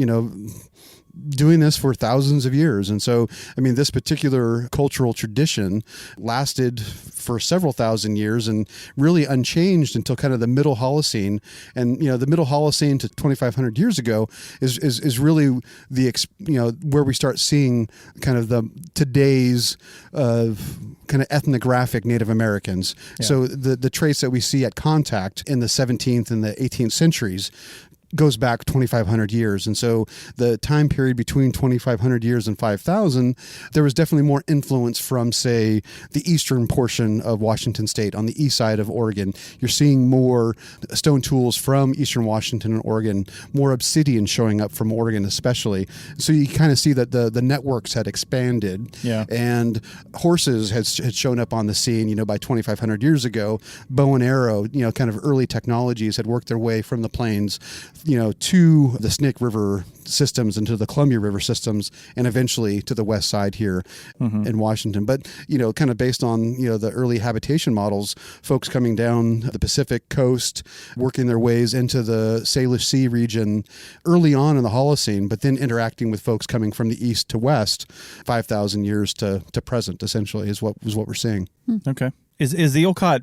doing this for thousands of years. And so, this particular cultural tradition lasted for several thousand years and really unchanged until kind of the middle Holocene. And, the middle Holocene to 2,500 years ago is really where we start seeing kind of today's kind of ethnographic Native Americans. Yeah. So the traits that we see at contact in the 17th and the 18th centuries goes back 2,500 years. And so the time period between 2,500 years and 5,000, there was definitely more influence from, say, the eastern portion of Washington state on the east side of Oregon. You're seeing more stone tools from eastern Washington and Oregon, more obsidian showing up from Oregon especially. So you kind of see that the networks had expanded, and horses had shown up on the scene, by 2,500 years ago. Bow and arrow, kind of early technologies had worked their way from the plains to the Snake River systems and to the Columbia River systems, and eventually to the west side here in Washington. But, kind of based on, the early habitation models, folks coming down the Pacific coast, working their ways into the Salish Sea region early on in the Holocene, but then interacting with folks coming from the east to west, 5,000 years to present, essentially, is what we're seeing. Okay. Is the Olcott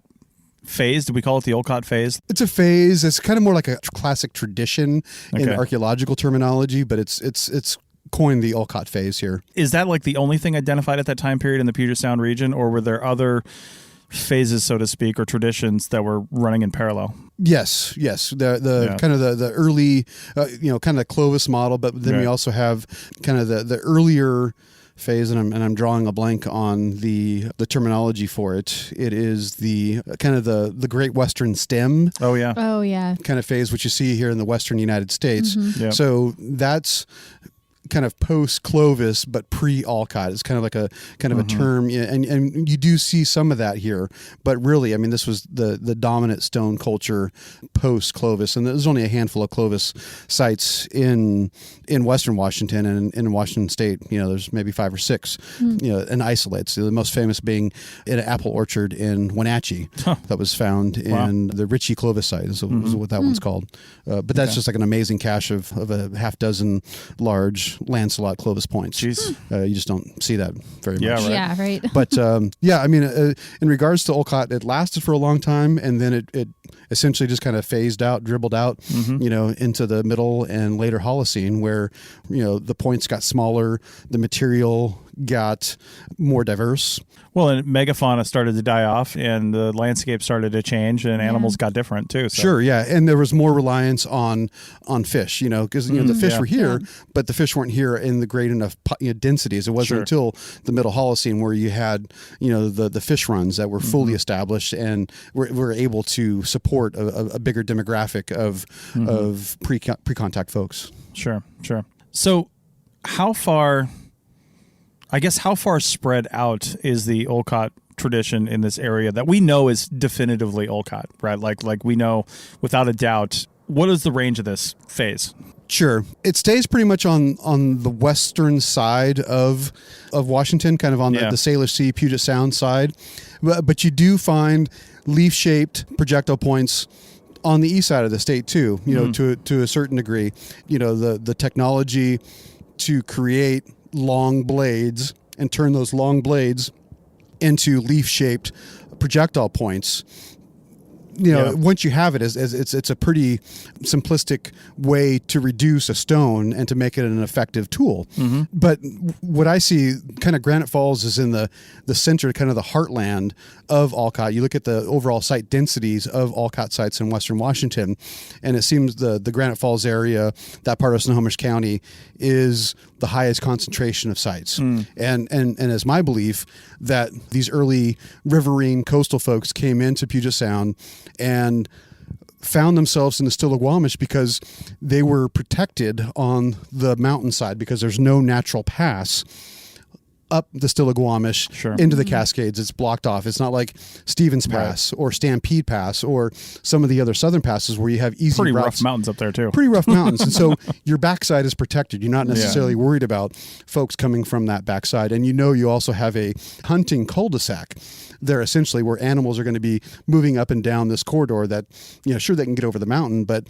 phase? Do we call it the Olcott phase? It's a phase. It's kind of more like a classic tradition in archaeological terminology, but it's coined the Olcott phase here. Is that like the only thing identified at that time period in the Puget Sound region, or were there other phases, so to speak, or traditions that were running in parallel? Yes. The kind of the early, kind of Clovis model, but then we also have kind of the earlier phase, and I'm drawing a blank on the terminology for it. It is the kind of the Great Western Stem. Oh yeah. Kind of phase, which you see here in the Western United States. Yep. So that's kind of post-Clovis, but pre-Olcott. It's kind of like a term, and you do see some of that here. But really, I mean, this was the dominant stone culture post-Clovis, and there's only a handful of Clovis sites in Western Washington and in Washington State. There's maybe 5 or 6, in isolates. The most famous being an apple orchard in Wenatchee that was found in the Ritchie Clovis site. Is what that one's called. But that's just like an amazing cache of a half dozen large Lancelot Clovis points. Jeez. You just don't see that very much. Yeah, right. But I mean, in regards to Olcott, it lasted for a long time, and then it essentially just kind of phased out, dribbled out, into the middle and later Holocene, where the points got smaller, the material got more diverse. Well, and megafauna started to die off, and the landscape started to change, and animals got different too. So. Sure, yeah, and there was more reliance on fish, because the fish were here, but the fish weren't here in the great enough densities. It wasn't until the Middle Holocene where you had the fish runs that were fully established and were able to support a bigger demographic of pre-contact folks. Sure. So, how far spread out is the Olcott tradition in this area that we know is definitively Olcott, right? Like we know without a doubt. What is the range of this phase? Sure. It stays pretty much on the western side of Washington, kind of on the Salish Sea, Puget Sound side. But you do find leaf-shaped projectile points on the east side of the state too, to a certain degree. The technology to create long blades and turn those long blades into leaf-shaped projectile points. Once you have it, it's a pretty simplistic way to reduce a stone and to make it an effective tool. But what I see, kind of Granite Falls is in the center, kind of the heartland of Olcott. You look at the overall site densities of Olcott sites in Western Washington, and it seems the Granite Falls area, that part of Snohomish County, is the highest concentration of sites. And it's my belief that these early riverine coastal folks came into Puget Sound and found themselves in the Stillaguamish because they were protected on the mountainside because there's no natural pass up the Stillaguamish into the Cascades. It's blocked off. It's not like Stevens Pass or Stampede Pass or some of the other southern passes where you have easy pretty routes. Rough mountains up there too. Pretty rough mountains. And so your backside is protected. You're not necessarily worried about folks coming from that backside. And you also have a hunting cul-de-sac there, essentially, where animals are going to be moving up and down this corridor that, sure, they can get over the mountain, but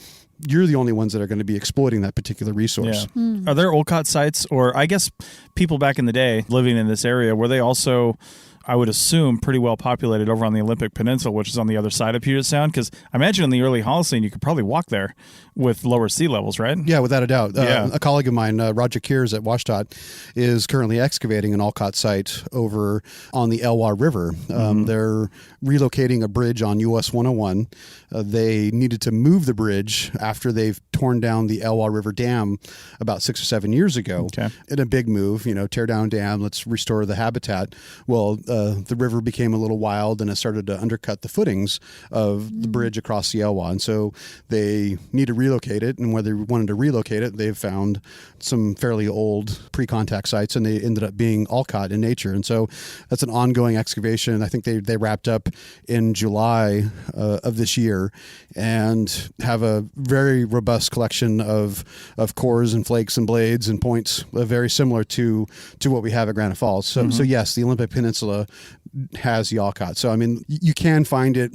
you're the only ones that are going to be exploiting that particular resource. Are there Olcott sites, or I guess people back in the day living in this area, were they also, I would assume, pretty well populated over on the Olympic Peninsula, which is on the other side of Puget Sound? Because I imagine in the early Holocene, you could probably walk there with lower sea levels, right? Yeah, without a doubt. A colleague of mine, Roger Kears at Washington, is currently excavating an Olcott site over on the Elwha River. They're relocating a bridge on US 101. They needed to move the bridge after they've torn down the Elwha River Dam about 6 or 7 years ago. Okay. In a big move, tear down dam, let's restore the habitat. Well, the river became a little wild and it started to undercut the footings of the bridge across the Elwha. And so they need to relocate it. And whether they wanted to relocate it, they've found some fairly old pre-contact sites, and they ended up being Olcott in nature. And so that's an ongoing excavation. I think they wrapped up in July of this year and have a very robust complex collection of cores and flakes and blades and points, very similar to what we have at Granite Falls. So yes, the Olympic Peninsula has the Olcott. So I mean, you can find it.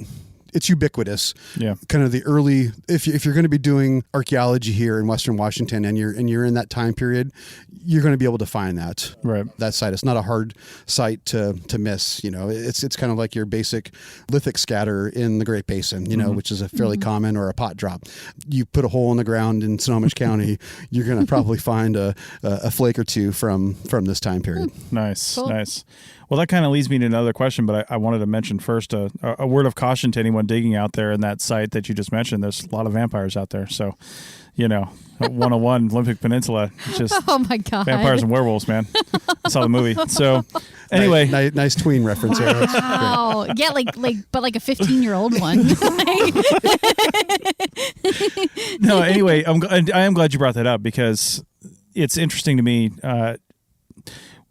It's ubiquitous. Yeah. Kind of the early, if you're going to be doing archaeology here in Western Washington and you're in that time period, you're going to be able to find that site. It's not a hard site to miss. It's kind of like your basic lithic scatter in the Great Basin, which is a fairly common, or a pot drop. You put a hole in the ground in Snohomish County, you're going to probably find a flake or two from this time period. Nice. Cool. Nice. Well, that kind of leads me to another question, but I wanted to mention first a word of caution to anyone digging out there in that site that you just mentioned. There's a lot of vampires out there. So, 101 Olympic Peninsula, just oh my God. Vampires and werewolves, man. I saw the movie. So, anyway. Nice tween reference there. Wow. Yeah, but like a 15-year-old one. No, anyway, I am glad you brought that up, because it's interesting to me,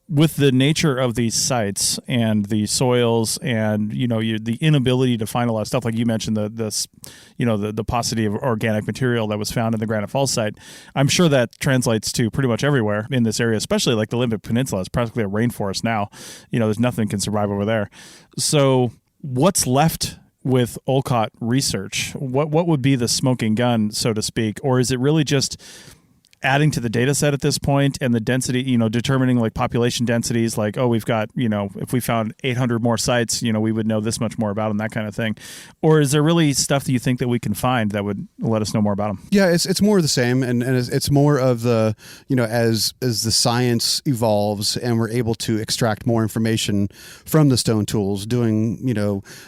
with the nature of these sites and the soils and the inability to find a lot of stuff, like you mentioned, the paucity of organic material that was found in the Granite Falls site. I'm sure that translates to pretty much everywhere in this area, especially like the Olympic Peninsula. It's practically a rainforest now. There's nothing can survive over there. So what's left with Olcott research? What would be the smoking gun, so to speak, or is it really just adding to the data set at this point and the density, determining like population densities, like, oh, we've got, if we found 800 more sites, we would know this much more about them, that kind of thing? Or is there really stuff that you think that we can find that would let us know more about them? Yeah, it's more of the same. And it's more of the, as the science evolves and we're able to extract more information from the stone tools, doing,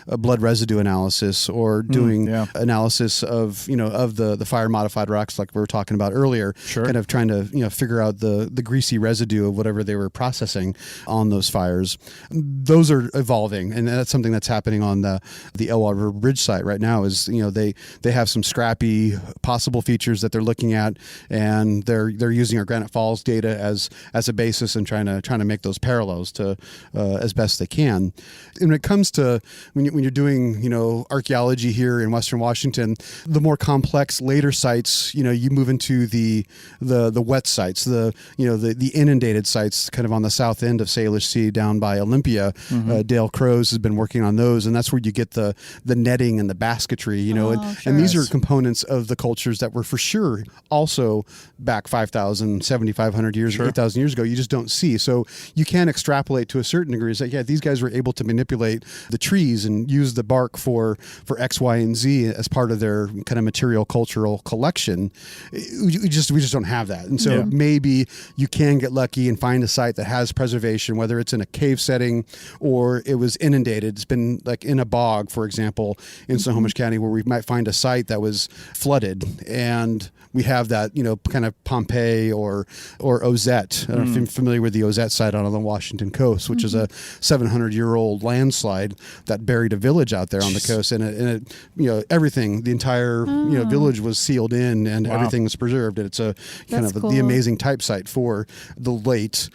a blood residue analysis, or doing analysis of, of the fire modified rocks like we were talking about earlier. Sure. Kind of trying to figure out the greasy residue of whatever they were processing on those fires. Those are evolving, and that's something that's happening on the Elwha River Bridge site right now. Is they have some scrappy possible features that they're looking at, and they're using our Granite Falls data as a basis and trying to make those parallels to as best they can. And when it comes to when you're doing archaeology here in Western Washington, the more complex later sites, you move into the wet sites, the inundated sites, kind of on the south end of Salish Sea down by Olympia. Dale Crows has been working on those, and that's where you get the netting and the basketry, and these are components of the cultures that were for sure also back 5,000, 7,500 years, 8,000 years ago. You just don't see. So you can extrapolate to a certain degree. It's like, these guys were able to manipulate the trees and use the bark for X, Y, and Z as part of their kind of material cultural collection. We just don't have that. And so maybe you can get lucky and find a site that has preservation, whether it's in a cave setting or it was inundated. It's been like in a bog, for example, in Snohomish County, where we might find a site that was flooded, and we have that, kind of Pompeii or Ozette. I don't know if you're familiar with the Ozette site on the Washington coast, which is a 700-year-old landslide that buried a village out there on the coast, and it everything, the entire village was sealed in, and everything was preserved. And it's a kind of the amazing type site for the late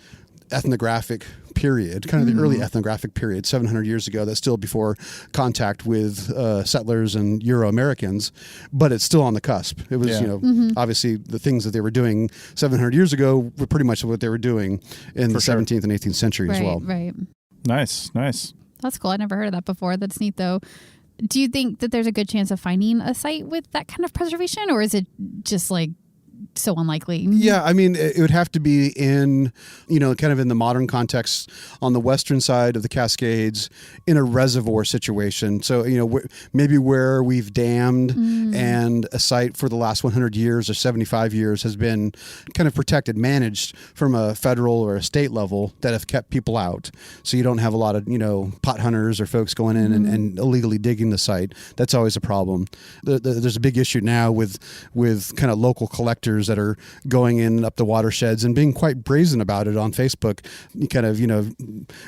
ethnographic period, kind of the early ethnographic period, 700 years ago. That's still before contact with settlers and Euro-Americans, but it's still on the cusp. It was, obviously the things that they were doing 700 years ago were pretty much what they were doing in the 17th and 18th century as well. Right. Nice. That's cool. I never heard of that before. That's neat, though. Do you think that there's a good chance of finding a site with that kind of preservation, or is it just like so unlikely? Yeah, I mean, it would have to be in, kind of in the modern context on the western side of the Cascades in a reservoir situation. So, maybe where we've dammed and a site for the last 100 years or 75 years has been kind of protected, managed from a federal or a state level that have kept people out. So you don't have a lot of, pot hunters or folks going in and illegally digging the site. That's always a problem. There's a big issue now with kind of local collectors that are going in up the watersheds and being quite brazen about it on Facebook, kind of,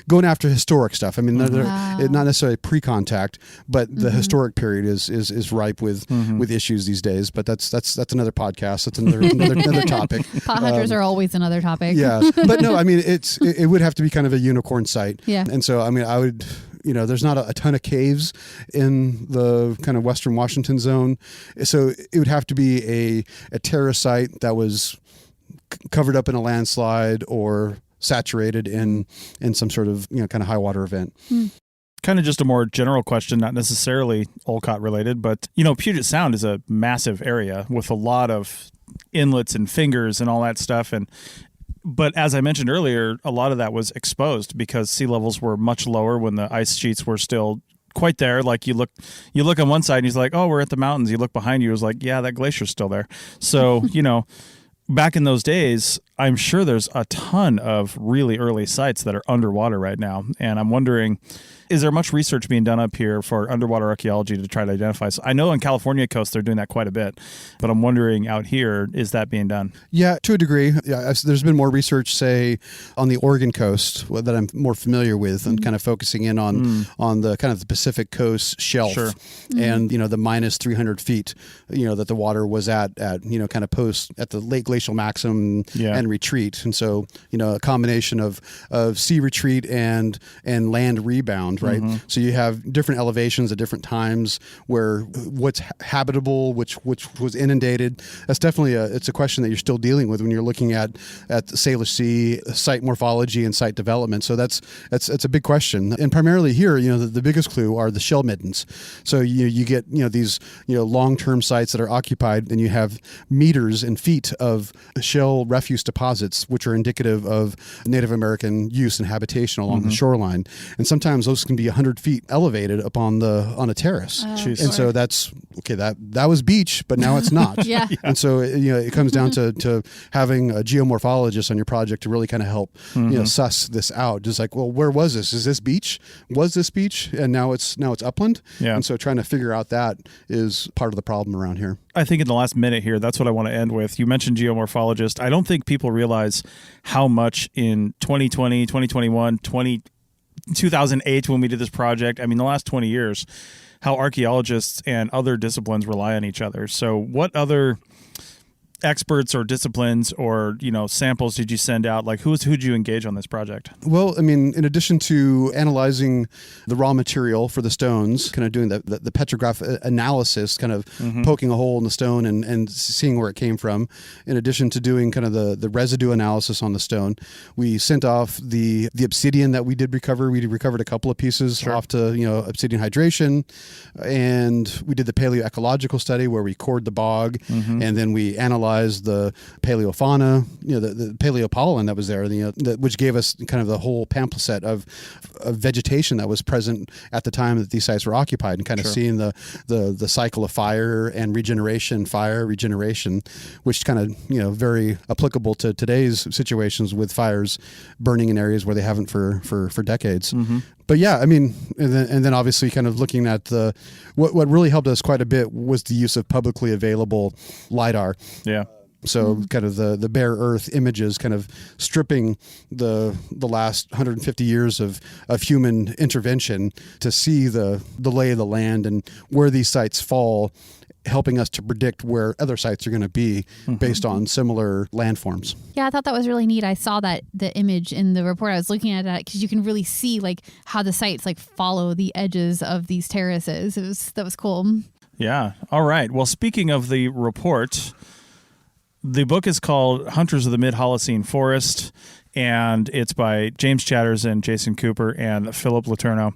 going after historic stuff. I mean, not necessarily pre-contact, but the historic period is ripe with issues these days. But that's another podcast. That's another topic. Pot hunters are always another topic. Yeah, but no, I mean, it would have to be kind of a unicorn site. Yeah, and so I mean, I would. there's not a ton of caves in the kind of Western Washington zone. So it would have to be a terrace site that was covered up in a landslide or saturated in some sort of, kind of high water event. Kind of just a more general question, not necessarily Olcott related, but, Puget Sound is a massive area with a lot of inlets and fingers and all that stuff. But as I mentioned earlier, a lot of that was exposed because sea levels were much lower when the ice sheets were still quite there. Like you look on one side and he's like, oh, we're at the mountains. You look behind you, it was like, yeah, that glacier's still there. So, back in those days, I'm sure there's a ton of really early sites that are underwater right now. And I'm wondering, is there much research being done up here for underwater archaeology to try to identify? So I know on California coast, they're doing that quite a bit, but I'm wondering out here, is that being done? Yeah, to a degree. Yeah, there's been more research, say, on the Oregon coast that I'm more familiar with and kind of focusing in on the kind of the Pacific coast shelf and, the minus 300 feet, that the water was at kind of post at the late glacial maximum and retreat. And so, a combination of sea retreat and land rebound, right? So you have different elevations at different times where what's habitable, which was inundated. That's definitely it's a question that you're still dealing with when you're looking at the Salish Sea site morphology and site development. So that's a big question. And primarily here, the biggest clue are the shell middens. So you get these long-term sites that are occupied, and you have meters and feet of shell refuse deposits, which are indicative of Native American use and habitation along the shoreline. And sometimes those can be 100 feet elevated up on a terrace. And so that's okay. That was beach, but now it's not. And so it comes down to having a geomorphologist on your project to really kind of help suss this out. Just like, well, where was this? Is this beach? Was this beach? And now it's upland. And so trying to figure out that is part of the problem around here. I think in the last minute here, that's what I want to end with. You mentioned geomorphologist. I don't think people realize how much in 2020, 2021, 2008 when we did this project, I mean, the last 20 years, how archaeologists and other disciplines rely on each other. So what other experts or disciplines or samples did you send out? Like who'd you engage on this project? Well, I mean, in addition to analyzing the raw material for the stones, kind of doing the petrograph analysis, kind of poking a hole in the stone and seeing where it came from, in addition to doing kind of the residue analysis on the stone, we sent off the obsidian that we did recover. We recovered a couple of pieces off to obsidian hydration, and we did the paleoecological study where we cored the bog, and then we analyzed the paleofauna, the paleopollen that was there, which gave us kind of the whole pamphlet of vegetation that was present at the time that these sites were occupied, and kind of seeing the cycle of fire and regeneration, which kind of very applicable to today's situations with fires burning in areas where they haven't for decades. But yeah, I mean, and then obviously kind of looking at what really helped us quite a bit was the use of publicly available LiDAR. Yeah. So kind of the bare earth images, kind of stripping the last 150 years of human intervention to see the lay of the land and where these sites fall, helping us to predict where other sites are going to be based on similar landforms. Yeah, I thought that was really neat. I saw the image in the report. I was looking at that because you can really see like how the sites like follow the edges of these terraces. That was cool. Yeah. All right. Well, speaking of the report, the book is called Hunters of the Mid-Holocene Forest, and it's by James Chatters and Jason Cooper and Philip Letourneau.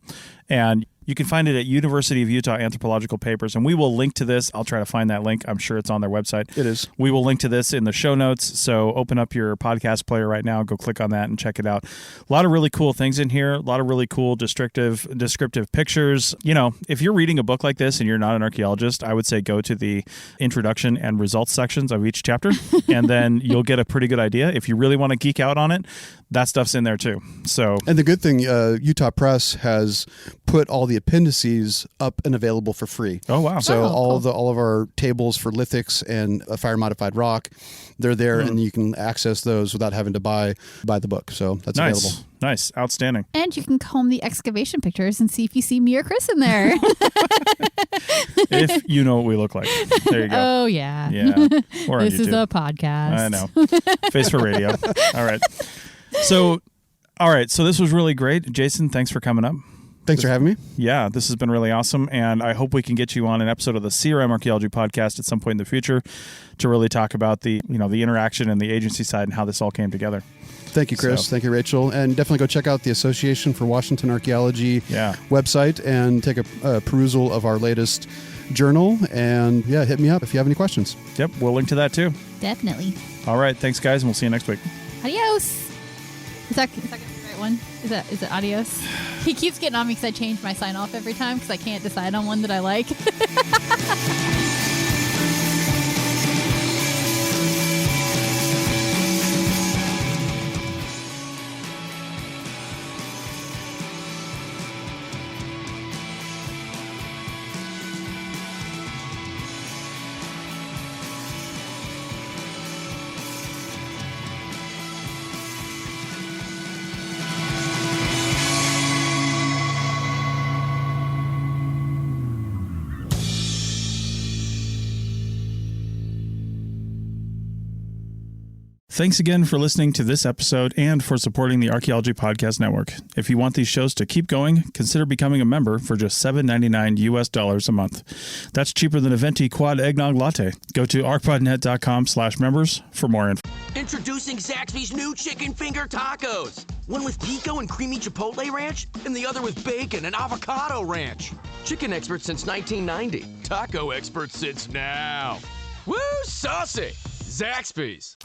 And you can find it at University of Utah Anthropological Papers, and we will link to this. I'll try to find that link. I'm sure it's on their website. It is. We will link to this in the show notes, so open up your podcast player right now, go click on that and check it out. A lot of really cool things in here, a lot of really cool descriptive pictures. If you're reading a book like this and you're not an archaeologist, I would say go to the introduction and results sections of each chapter, and then you'll get a pretty good idea. If you really want to geek out on it, that stuff's in there too. And the good thing, Utah Press has put all the appendices up and available for free. Oh wow! So all of our tables for lithics and fire modified rock, they're there, and you can access those without having to buy the book. So that's available. Nice, outstanding. And you can comb the excavation pictures and see if you see me or Chris in there. If you know what we look like. There you go. Oh yeah. Yeah. Or this is a podcast. I know. Face for radio. All right. So this was really great. Jason, thanks for coming up. Thanks for having me. Yeah, this has been really awesome, and I hope we can get you on an episode of the CRM Archaeology podcast at some point in the future to really talk about the interaction and the agency side and how this all came together. Thank you, Chris. Thank you, Rachel. And definitely go check out the Association for Washington Archaeology website and take a perusal of our latest journal. And hit me up if you have any questions. Yep, we'll link to that too. Definitely. All right, thanks guys, and we'll see you next week. Adios. Is that the right one? Is it adios? He keeps getting on me because I change my sign off every time because I can't decide on one that I like. Thanks again for listening to this episode and for supporting the Archaeology Podcast Network. If you want these shows to keep going, consider becoming a member for just $7.99 US a month. That's cheaper than a venti quad eggnog latte. Go to archpodnet.com/members for more info. Introducing Zaxby's new chicken finger tacos. One with pico and creamy chipotle ranch, and the other with bacon and avocado ranch. Chicken expert since 1990. Taco expert since now. Woo, saucy! Zaxby's.